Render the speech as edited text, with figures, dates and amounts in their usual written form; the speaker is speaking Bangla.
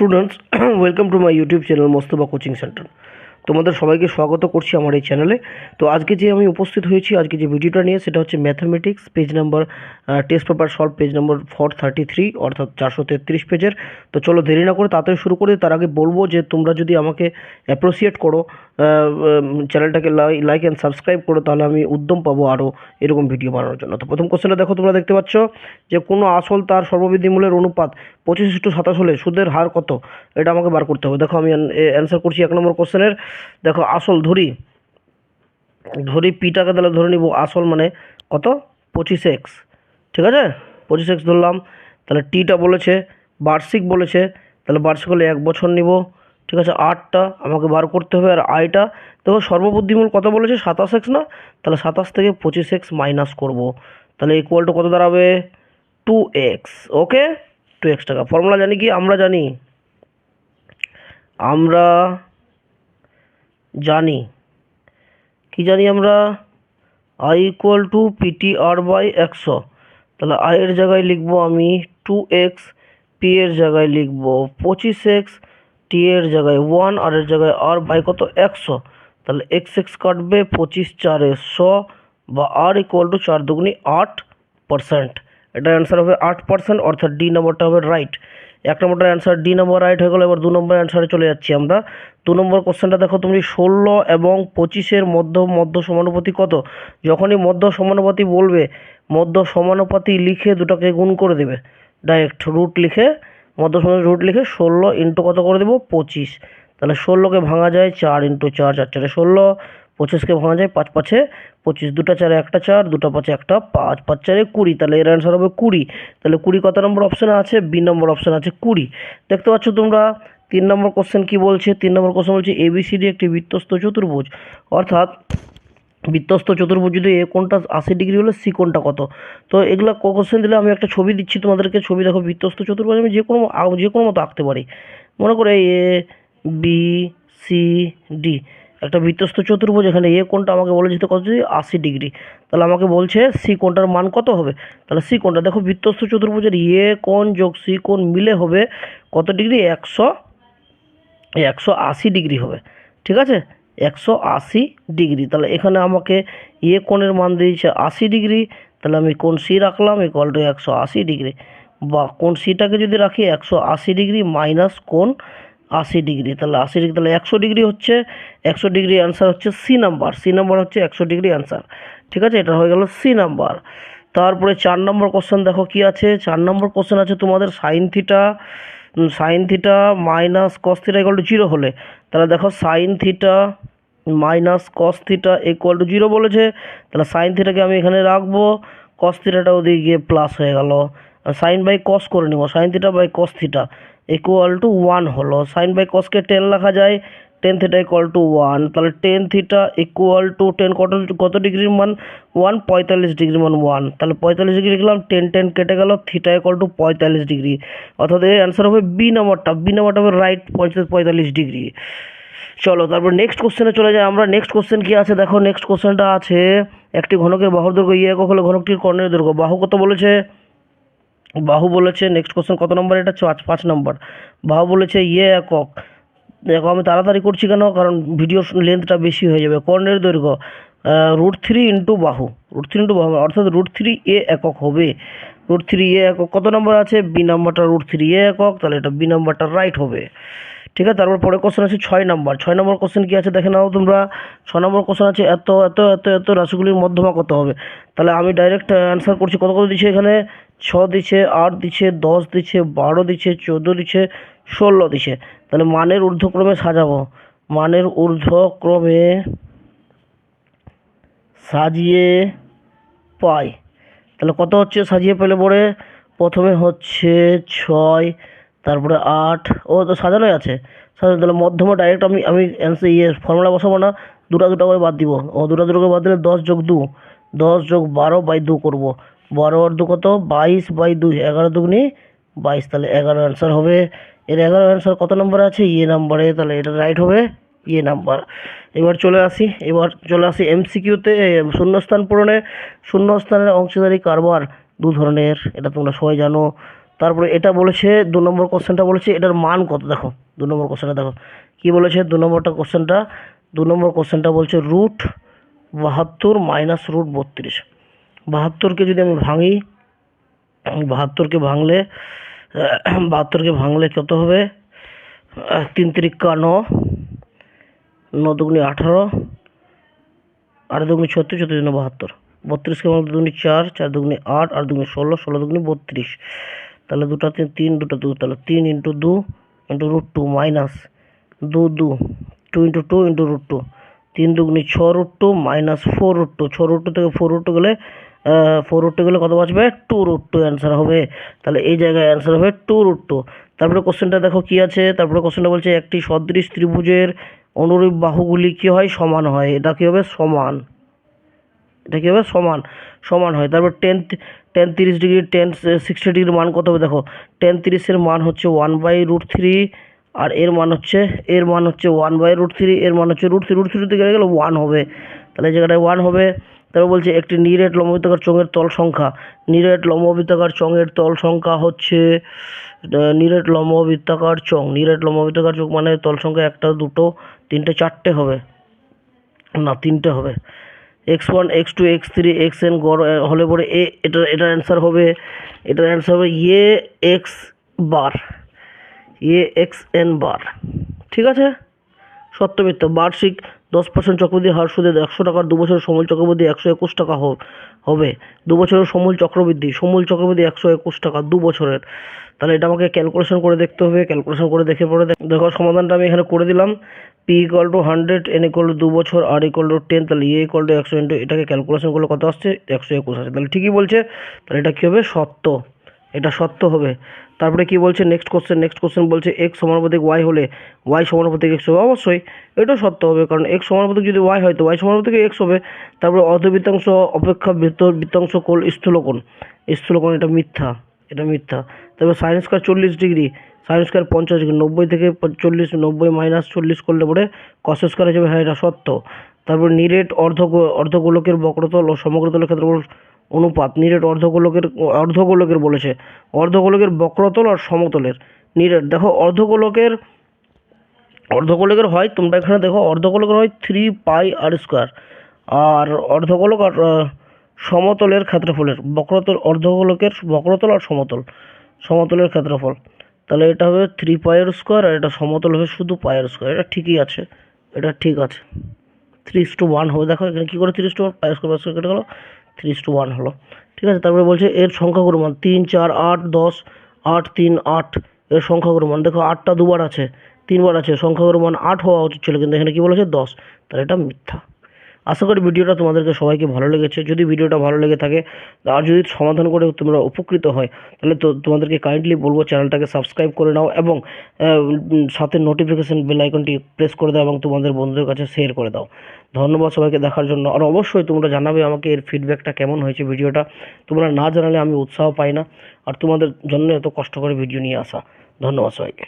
Students welcome to my YouTube channel Mostafa coaching centre. তোমাদের সবাইকে স্বাগত করছি আমার এই চ্যানেলে। তো আজকে যে আমি উপস্থিত হয়েছি আজকে যে ভিডিওটা নিয়ে, সেটা হচ্ছে mathematics page number test paper solve page number 433, অর্থাৎ 433 পেজের। তো চলো দেরি না করে তাড়াতাড়ি শুরু করি। তার আগে বলবো যে তোমরা যদি আমাকে অ্যাপ্রিসিয়েট করো, চ্যানেলটাকে লাইক অ্যান্ড সাবস্ক্রাইব করো, তাহলে আমি উদ্যম পাবো আরও এরকম ভিডিও বানানোর জন্য। তো প্রথম কোশ্চেনটা দেখো, তোমরা দেখতে পাচ্ছ যে কোনো আসল তার সর্ববৃদ্ধি মূল্যের অনুপাত 25:27 হলে সুদের হার কত? এটা আমাকে বার করতে হবে। দেখো আমি অ্যান্সার করছি 1 নম্বর কোশ্চেনের। দেখো আসল ধরি পিটাকে তাহলে ধরে নিব আসল মানে কত, 25x। ঠিক আছে, 25x ধরলাম। তাহলে টিটা বলেছে বার্ষিক বলেছে, তাহলে বার্ষিক হলে 1 বছর নিব। ঠিক আছে, 8টা আমাকে বার করতে হবে। আর আইটা দেখো সর্ববুদ্ধিমূল কত বলেছে, 27x না? তাহলে 27 থেকে 25x মাইনাস করব, তাহলে ইকুয়াল টু কত দাঁড়াবে, 2x। ওকে, 2x টাকা। ফর্মুলা জানি কি, আমরা জানি কি জানি আমরা, I equal to PTR by 100। তাহলে আই এর জায়গায় লিখবো আমি 2x, পি এর জায়গায় লিখবো 25x, টি এর জায়গায় 1, আর এর জায়গায় আর বাই কত, 100। তাহলে x কাটবে, 25 4 100, বা আর ইকুয়াল টু 4 দুগুনি 8%। এটা অ্যান্সার হবে 8%, অর্থাৎ ডি নম্বরটা হবে রাইট। 1 নম্বরটার অ্যান্সার ডি নম্বর রাইট হয়ে গেল। এবার 2 নম্বর অ্যান্সারে চলে যাচ্ছি আমরা। 2 নম্বর কোশ্চেনটা দেখো তুমি, 16 এবং 25-এর মধ্য সমানুপাতি কত? যখনই মধ্য সমানুপাতি বলবে, মধ্য সমানুপাতি লিখে দুটাকে গুণ করে দেবে, ডাইরেক্ট রুট লিখে, মধ্য সমানুপাতি রুট লিখে 16 ইন্টু কত করে দেবো, 25। তাহলে 16কে ভাঙা যায় 4 ইন্টু 4, 4 4 16, 25কে ভাঙা যায় 5 5 25, 2টা 4 একটা 4, 2টা 5 একটা 5, 5 4 20। তাহলে এর অ্যান্সার হবে 20। তাহলে 20 কত নম্বর অপশানে আছে, বি নম্বর অপশানে আছে 20। দেখতে পাচ্ছ তোমরা। 3 নম্বর কোশ্চেন কি বলছে, 3 নম্বর কোশ্চেন বলছে এবিসিডি একটি বৃত্তস্থ চতুর্ভুজ, অর্থাৎ বৃত্তস্থ চতুর্ভুজ যদি এ কোণটা 80 ডিগ্রি হলে সি কোণটা কত? তো এগুলো কোশ্চেন দিলে আমি একটা ছবি দিচ্ছি তোমাদেরকে। ছবি দেখো, বৃত্তস্থ চতুর্ভুজ আমি যে কোনো মতো আঁকতে পারি। মনে করে এ বি সি ডি একটা বৃত্তস্থ চতুর্ভুজ। এখানে এ কোণটা আমাকে বলেছে তো কত, 80 ডিগ্রি। তাহলে আমাকে বলছে সি কোণটার মান কত হবে। তাহলে সি কোণটা দেখো, বৃত্তস্থ চতুর্ভুজের এ কোণ যোগ সি কোণ মিলে হবে কত ডিগ্রি, 180 ডিগ্রি হবে। ঠিক আছে, 180 ডিগ্রি। তাহলে এখানে আমাকে এ কোণের মান দিয়েছে 80 ডিগ্রি, তাহলে আমি কোণ সি রাখলাম ইকুয়াল টু 180 ডিগ্রি, বা কোণ সিটাকে যদি রাখি 180 ডিগ্রি মাইনাস কোণ 80 ডিগ্রি, তাহলে 80 ডিগ্রি, তাহলে 100 ডিগ্রি হচ্ছে, 100 ডিগ্রি অ্যান্সার হচ্ছে সি নাম্বার। সি নাম্বার হচ্ছে 100 ডিগ্রি অ্যান্সার। ঠিক আছে, এটা হয়ে গেল সি নাম্বার। তারপরে 4 নম্বর কোশ্চেন দেখো কি আছে। 4 নম্বর কোশ্চেন আছে তোমাদের sine theta minus cos theta equal two 0 হলে। তাহলে দেখো sine theta minus cos theta equal two 0 বলেছে। তাহলে সাইন থিটাকে আমি এখানে রাখবো, কস থিটাটা ওদিকে গিয়ে প্লাস হয়ে গেল। সাইন বাই কস করে নিব, sine theta by cos theta equal to 1 হলো। সাইন বাই কসকে 10 লেখা যায়, 10 থিটা ইকুয়াল টু 1। তাহলে 10 থিটা ইকুয়াল টু 10 কত ডিগ্রির মান, 1, 45 ডিগ্রির মান 1। তাহলে 45 ডিগ্রি লিখলাম, 10 10 কেটে গেল, থিটা ইকুয়াল টু 45 ডিগ্রি। অর্থাৎ এর অ্যান্সার হবে বি নাম্বারটা। বি নাম্বারটা হবে রাইট, 45 ডিগ্রি। চলো তারপর নেক্সট কোশ্চেনে চলে যাই আমরা। নেক্সট কোশ্চেন কি আছে দেখো, নেক্সট কোশ্চেনটা আছে একটি ঘনকের বাহুর দৈর্ঘ্য ইয়ে একক হলে ঘনকটির কর্ণের দৈর্ঘ্য। বাহু কত বলেছে, বাহু বলেছে। নেক্সট কোশ্চেন কত নম্বর, এটা 5 নম্বর। বাহু বলেছে ইয়ে একক। দেখো আমি তাড়াতাড়ি করছি কেন, কারণ ভিডিওর লেন্থটা বেশি হয়ে যাবে। কর্ণের দৈর্ঘ্য √3 ইন্টু বাহু, অর্থাৎ √3 এ একক হবে। √3 এ একক কত নম্বর আছে, বি নাম্বারটা √3 এ একক। তাহলে এটা বি নাম্বারটা রাইট হবে। ঠিক আছে, তারপর পরে কোশ্চেন আছে 6 নম্বর। 6 নম্বর কোশ্চেন কি আছে দেখে নাও তোমরা। 6 নম্বর কোশ্চেন আছে এত এত এত এত রাশিগুলির মধ্যমা কত হবে। তাহলে আমি ডাইরেক্ট অ্যান্সার করছি। কত কত দিচ্ছে এখানে, 6 দিচ্ছে, 8 দিচ্ছে, 10 দিচ্ছে, 12 দিচ্ছে, 14 দিচ্ছে, 16 দিচ্ছে। তাহলে মানের ঊর্ধ্বক্রমে সাজাবো, মানের ঊর্ধ্বক্রমে সাজিয়ে পাই। তাহলে কত হচ্ছে সাজিয়ে পেলে পরে, প্রথমে হচ্ছে 6, তারপরে 8, ও তো সাজানোই আছে, সাজানো। তাহলে মধ্যমা ডাইরেক্ট আমি আমি অ্যান্সার ফর্মুলা বসাবো না, দুটা করে বাদ দিব। ও দুটা করে বাদ দিলে 10 যোগ 2, 10 যোগ 12 বাই 2 করবো। 12 আর 2 কত, 22 বাই 2, 11 দুগুনি 22। তাহলে 11 অ্যান্সার হবে। এর 11 অ্যান্সার কত নম্বরে আছে, ইয়ে নাম্বারে। তাহলে এটা রাইট হবে, ইয়ে নাম্বার। এবার চলে আসি এমসিকিউতে। শূন্যস্থান পূরণে, শূন্যস্থানের অংশীদারি কারবার দু ধরনের, এটা তোমরা সবাই জানো। তারপরে এটা বলেছে 2 নম্বর কোশ্চেনটা বলেছে এটার মান কত, দেখো 2 নম্বর কোশ্চেনটা দেখো কী বলেছে। 2 নম্বর কোশ্চেনটা বলছে √72 মাইনাস √32। 72কে যদি আমি ভাঙি, 72কে ভাঙলে 72কে ভাঙলে কত হবে, 3 তিরিকা 9, 9 দুগুনি 18, 8 দুগুনি 36, 36 দুগুনি 72, 32কে ভাঙলে 2 দুগুনি 4, 4 দুগুনি 8, 8 দুগুনি 16, 16 দুগুনি 32। তাহলে 2 3 3, 2 2, তাহলে 3 × 2 × √2 মাইনাস 2 2, 2 × 2 × √2, 3 দুগুনি 6 √2 মাইনাস 4 √2, 6 √2 থেকে 4 √2 গেলে 4 √2 গেলে কত বাঁচবে, 2 √2 অ্যান্সার হবে। তাহলে এই জায়গায় অ্যান্সার হবে 2 √2। তারপরে কোশ্চেনটা দেখো কি আছে, তারপরে কোশ্চেনটা বলছে একটি সদৃশ ত্রিভুজের অনুরূপ বাহুগুলি কি হয়, সমান হয়। এটা কি হবে, সমান। এটা কি হবে, সমান, সমান হয়। তারপর টেন 30 ডিগ্রি, টেন 60 ডিগ্রির মান কত হবে, দেখো টেন 30-এর মান হচ্ছে 1/√3, আর এর মান হচ্ছে 1/√3, এর মান হচ্ছে √3 থেকে গেলে 1 হবে, তাহলে এই জায়গাটায় 1 হবে। তারপর বলছে একটি নিরেট লম্ববৃত্তাকার চোঙের তল সংখ্যা, নিরেট লম্ববৃত্তাকার চোঙের তল সংখ্যা হচ্ছে নিরেট লম্ববৃত্তাকার চোঙ মানে তল সংখ্যা 1 2 3 4 হবে না, 3 হবে। x1 x2 x3 xn গড় হলে পরে এটার অ্যান্সার হবে, x বার, xn বার। ঠিক আছে, সত্য মিথ্যা। বার্ষিক 10% চক্রবৃদ্ধি হার সুদে 100 টাকার 2 বছরের সমূল চক্রবৃদ্ধি 121 টাকা হবে। 2 বছরের সমূল চক্রবৃদ্ধি 121 টাকা 2 বছরের। তাহলে এটা আমাকে ক্যালকুলেশন করে দেখতে হবে। ক্যালকুলেশন করে দেখে পরে দেখো সমাধানটা আমি এখানে করে দিলাম। p = 100, n = 2 বছর, r = 10, তাহলে a = 100 ইন্টু এটাকে ক্যালকুলেশন করলে কত আসছে, 121 আসছে। তাহলে ঠিকই বলছে, তাহলে এটা কী হবে, সত্য, এটা সত্য হবে। তারপরে কি বলছে নেক্সট কোশ্চেন বলছে x সমানুপাতিক y হলে y সমানুপাতিক x হবে। অবশ্যই এটা সত্য হবে, কারণ x সমানুপাতিক যদি y হয় তো y সমানুপাতিক x হবে। তারপরে অর্ধবৃত্তাংশ অপেক্ষা বৃত্তাংশ কোণ স্থূলকোণ, এটা মিথ্যা, এটা মিথ্যা। তারপরে sin² 40 ডিগ্রি, sin² 50 ডিগ্রি, 90 থেকে 40, 90 মাইনাস 40 করলে পরে cos² হয়ে যাবে, হ্যাঁ এটা সত্য। তারপর নিরেট অর্ধগোলকের বক্রতল ও সমগ্রতলের ক্ষেত্রফল অনুপাত, নিরেট অর্ধগোলকের বলেছে, অর্ধগোলকের বক্রতল আর সমতলের নিরেট। দেখো অর্ধগোলকের হয়, তোমরা এখানে দেখো অর্ধগোলকের হয় 3πr², আর অর্ধগোলক আর সমতলের ক্ষেত্রফলের বক্রতল, অর্ধগোলকের বক্রতল আর সমতলের ক্ষেত্রফল, তাহলে এটা হবে 3πr², আর এটা সমতল হবে শুধু πr²। এটা ঠিকই আছে, এটা ঠিক আছে। 3:1 হবে, দেখো এখানে কী করে 3:1, πr² কেটে গেলো, 3:1 হলো। ঠিক আছে, তারপরে বলছে এর সংখ্যাগুরু মান 3 4 8 10, 8 3 8, এর সংখ্যাগুরু মান দেখো 8টা দুবার আছে, 3বার আছে, সংখ্যাগুরু মান 8 হওয়া উচিত ছিল, কিন্তু এখানে কী বলেছে 10, তাহলে এটা মিথ্যা। আশা করি ভিডিওটা তোমাদেরকে সবাইকে ভালো লেগেছে। যদি ভিডিওটা ভালো লেগে থাকে আর যদি সমাধান করে তোমরা উপকৃত হয়, তাহলে তো তোমাদেরকে কাইন্ডলি বলবো চ্যানেলটাকে সাবস্ক্রাইব করে নাও, এবং সাথে নোটিফিকেশান বেল আইকনটি প্রেস করে দাও, এবং তোমাদের বন্ধুদের কাছে শেয়ার করে দাও। ধন্যবাদ সবাইকে দেখার জন্য। আর অবশ্যই তোমরা জানাবে আমাকে এর ফিডব্যাকটা কেমন হয়েছে ভিডিওটা। তোমরা না জানালে আমি উৎসাহ পাই না, আর তোমাদের জন্য এত কষ্ট করে ভিডিও নিয়ে আসা। ধন্যবাদ সবাইকে।